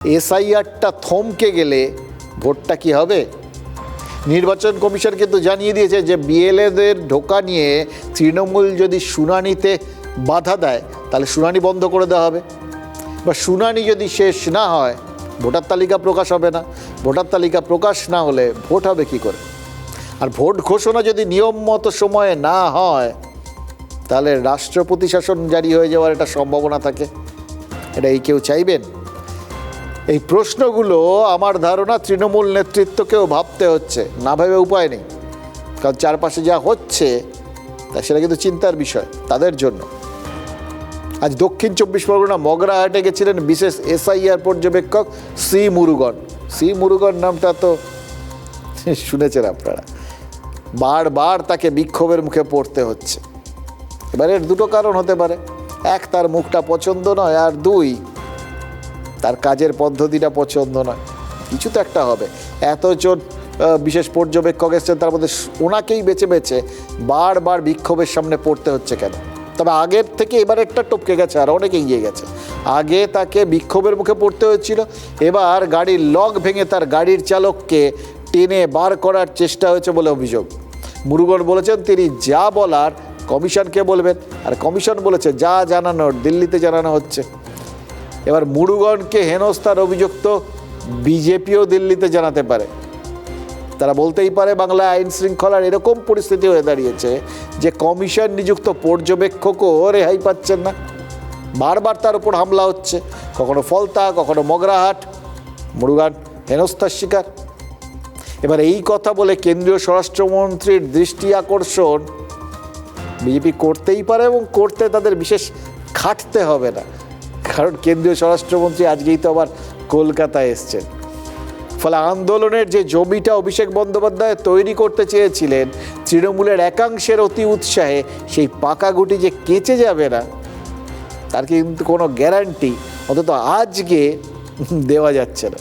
এসআইআরটা থমকে গেলে ভোটটা কি হবে? নির্বাচন কমিশন কিন্তু জানিয়ে দিয়েছে যে বিএলএদের ঢোকা নিয়ে তৃণমূল যদি শুনানিতে বাধা দেয় তাহলে শুনানি বন্ধ করে দেওয়া হবে, বা শুনানি যদি শেষ না হয় ভোটার তালিকা প্রকাশ হবে না। ভোটার তালিকা প্রকাশ না হলে ভোট হবে কী করে? আর ভোট ঘোষণা যদি নিয়ম মতো সময়ে না হয় তাহলে রাষ্ট্রপতি শাসন জারি হয়ে যাওয়ার একটা সম্ভাবনা থাকে। এটা কেউ চাইবেন? এই প্রশ্নগুলো আমার ধারণা তৃণমূল নেতৃত্বকেও ভাবতে হচ্ছে, না ভেবে উপায় নেই। কারণ চারপাশে যা হচ্ছে তা সেটা কিন্তু চিন্তার বিষয় তাদের জন্য। আজ দক্ষিণ 24 পরগনা মগরাহাটে গেছিলেন বিশেষ এসআইআর পর্যবেক্ষক সি মুরুগন। সি মুরুগন নামটা তো শুনেছেন আপনারা। বারবার তাকে বিক্ষোভের মুখে পড়তে হচ্ছে। এবারে দুটো কারণ হতে পারে, এক তার মুখটা পছন্দ নয়, আর দুই তার কাজের পদ্ধতিটা পছন্দ নয়। কিছু তো একটা হবে। এতজন বিশেষ পর্যবেক্ষক এসছেন, তার মধ্যে ওনাকেই বেছে বেছে বারবার বিক্ষোভের সামনে পড়তে হচ্ছে কেন? তবে আগের থেকে এবার একটা টপকে গেছে, আর অনেকে এগিয়ে গেছে। আগে তাকে বিক্ষোভের মুখে পড়তে হচ্ছিল, এবার গাড়ির লক ভেঙে তার গাড়ির চালককে টেনে বার করার চেষ্টা হয়েছে বলে অভিযোগ। মুরুগন বলেছেন তিনি যা বলার কমিশনকে বলবেন, আর কমিশন বলেছে যা জানানোর দিল্লিতে জানানো হচ্ছে। এবার মুরুগনকে হেনস্থার অভিযোগ তো বিজেপিও দিল্লিতে জানাতে পারে। তারা বলতেই পারে বাংলায় আইন শৃঙ্খলার এরকম পরিস্থিতি হয়ে দাঁড়িয়েছে যে কমিশন নিযুক্ত পর্যবেক্ষকও রেহাই পাচ্ছেন না। বারবার তার উপর হামলা হচ্ছে, কখনো ফলতা, কখনো মগরাহাট। মুরুগন হেনস্থার শিকার। এবার এই কথা বলে কেন্দ্রীয় স্বরাষ্ট্রমন্ত্রীর দৃষ্টি আকর্ষণ বিজেপি করতেই পারে, এবং করতে তাদের বিশেষ খাটতে হবে না। কারণ কেন্দ্রীয় স্বরাষ্ট্রমন্ত্রী আজকেই তো আবার কলকাতায় এসছেন। ফলে আন্দোলনের যে জমিটা অভিষেক বন্দ্যোপাধ্যায় তৈরি করতে চেয়েছিলেন তৃণমূলের একাংশের অতি উৎসাহে, সেই পাকা গুটি যে কেচে যাবে না তার কিন্তু কোনো গ্যারান্টি অন্তত আজকে দেওয়া যাচ্ছে না।